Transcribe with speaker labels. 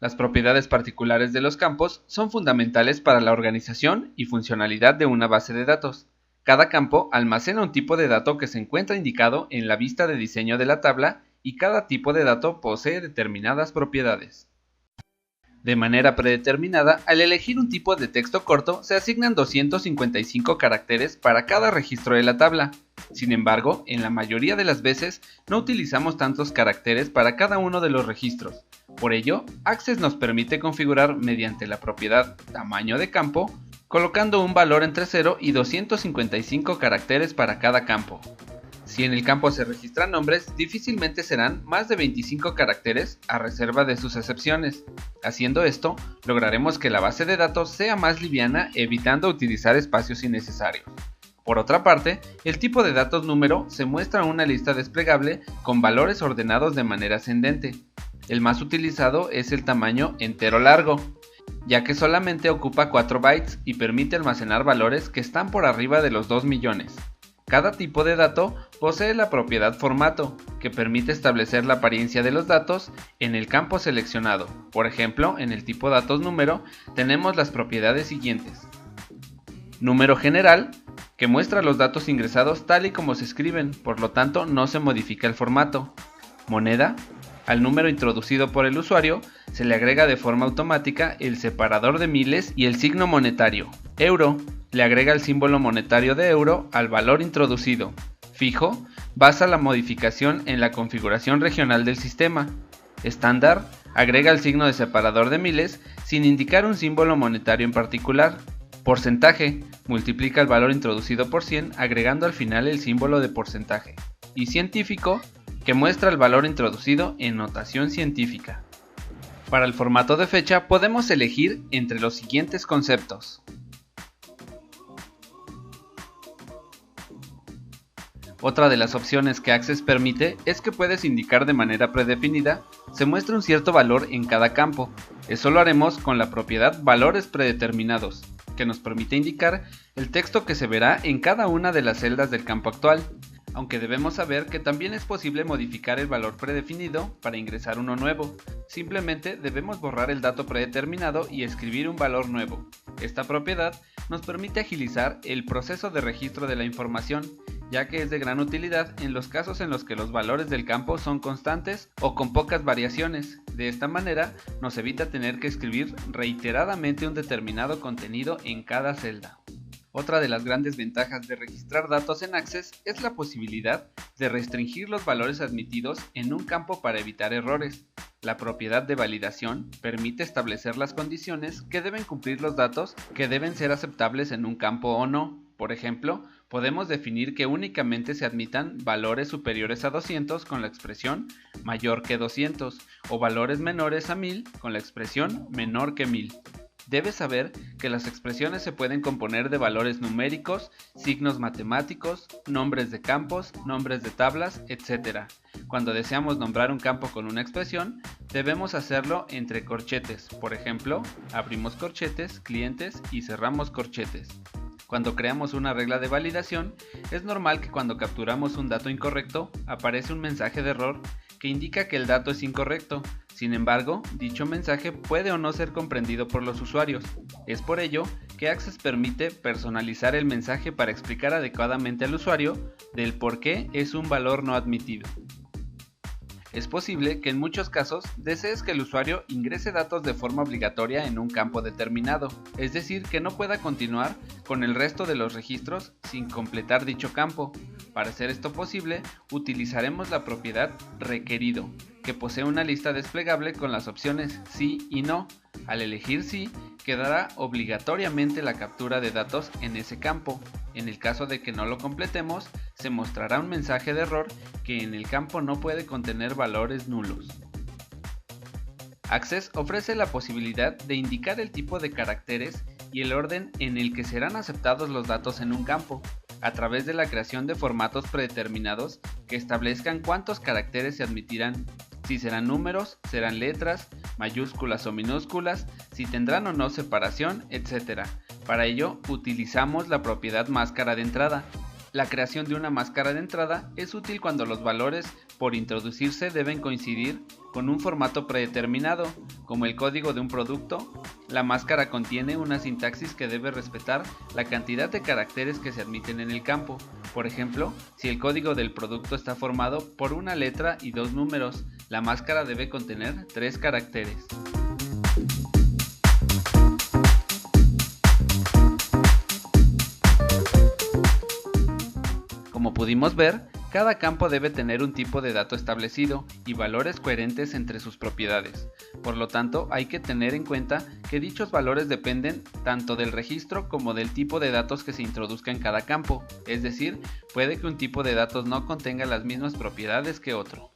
Speaker 1: Las propiedades particulares de los campos son fundamentales para la organización y funcionalidad de una base de datos. Cada campo almacena un tipo de dato que se encuentra indicado en la vista de diseño de la tabla y cada tipo de dato posee determinadas propiedades. De manera predeterminada, al elegir un tipo de texto corto, se asignan 255 caracteres para cada registro de la tabla. Sin embargo, en la mayoría de las veces no utilizamos tantos caracteres para cada uno de los registros. Por ello, Access nos permite configurar mediante la propiedad tamaño de campo, colocando un valor entre 0 y 255 caracteres para cada campo. Si en el campo se registran nombres, difícilmente serán más de 25 caracteres a reserva de sus excepciones. Haciendo esto, lograremos que la base de datos sea más liviana, evitando utilizar espacios innecesarios. Por otra parte, el tipo de datos número se muestra en una lista desplegable con valores ordenados de manera ascendente. El más utilizado es el tamaño entero largo, ya que solamente ocupa 4 bytes y permite almacenar valores que están por arriba de los 2 millones. Cada tipo de dato posee la propiedad formato, que permite establecer la apariencia de los datos en el campo seleccionado. Por ejemplo, en el tipo datos número tenemos las propiedades siguientes. Número general, que muestra los datos ingresados tal y como se escriben, por lo tanto no se modifica el formato. Moneda, al número introducido por el usuario se le agrega de forma automática el separador de miles y el signo monetario. Euro, le agrega el símbolo monetario de euro al valor introducido. Fijo, basa la modificación en la configuración regional del sistema. Estándar, agrega el signo de separador de miles sin indicar un símbolo monetario en particular. Porcentaje, multiplica el valor introducido por 100 agregando al final el símbolo de porcentaje. Y científico, que muestra el valor introducido en notación científica. Para el formato de fecha podemos elegir entre los siguientes conceptos. Otra de las opciones que Access permite es que puedes indicar de manera predefinida se muestra un cierto valor en cada campo. Eso lo haremos con la propiedad valores predeterminados, que nos permite indicar el texto que se verá en cada una de las celdas del campo actual, aunque debemos saber que también es posible modificar el valor predefinido para ingresar uno nuevo. Simplemente debemos borrar el dato predeterminado y escribir un valor nuevo. Esta propiedad nos permite agilizar el proceso de registro de la información, ya que es de gran utilidad en los casos en los que los valores del campo son constantes o con pocas variaciones. De esta manera nos evita tener que escribir reiteradamente un determinado contenido en cada celda. Otra de las grandes ventajas de registrar datos en Access es la posibilidad de restringir los valores admitidos en un campo para evitar errores. La propiedad de validación permite establecer las condiciones que deben cumplir los datos que deben ser aceptables en un campo o no. Por ejemplo, podemos definir que únicamente se admitan valores superiores a 200 con la expresión mayor que 200 o valores menores a 1000 con la expresión menor que 1000. Debes saber que las expresiones se pueden componer de valores numéricos, signos matemáticos, nombres de campos, nombres de tablas, etc. Cuando deseamos nombrar un campo con una expresión, debemos hacerlo entre corchetes. Por ejemplo, abrimos corchetes, clientes y cerramos corchetes. Cuando creamos una regla de validación, es normal que cuando capturamos un dato incorrecto, aparece un mensaje de error que indica que el dato es incorrecto. Sin embargo, dicho mensaje puede o no ser comprendido por los usuarios. Es por ello que Access permite personalizar el mensaje para explicar adecuadamente al usuario del por qué es un valor no admitido. Es posible que en muchos casos desees que el usuario ingrese datos de forma obligatoria en un campo determinado, es decir, que no pueda continuar con el resto de los registros sin completar dicho campo. Para hacer esto posible, utilizaremos la propiedad requerido, que posee una lista desplegable con las opciones sí y no. Al elegir sí, quedará obligatoriamente la captura de datos en ese campo. En el caso de que no lo completemos, se mostrará un mensaje de error que en el campo no puede contener valores nulos. Access ofrece la posibilidad de indicar el tipo de caracteres y el orden en el que serán aceptados los datos en un campo, a través de la creación de formatos predeterminados que establezcan cuántos caracteres se admitirán, si serán números, serán letras, mayúsculas o minúsculas, si tendrán o no separación, etc. Para ello, utilizamos la propiedad máscara de entrada, La creación de una máscara de entrada es útil cuando los valores por introducirse deben coincidir con un formato predeterminado, como el código de un producto. La máscara contiene una sintaxis que debe respetar la cantidad de caracteres que se admiten en el campo. Por ejemplo, si el código del producto está formado por una letra y dos números, la máscara debe contener 3 caracteres. Como pudimos ver, cada campo debe tener un tipo de dato establecido y valores coherentes entre sus propiedades. Por lo tanto, hay que tener en cuenta que dichos valores dependen tanto del registro como del tipo de datos que se introduzca en cada campo, es decir, puede que un tipo de datos no contenga las mismas propiedades que otro.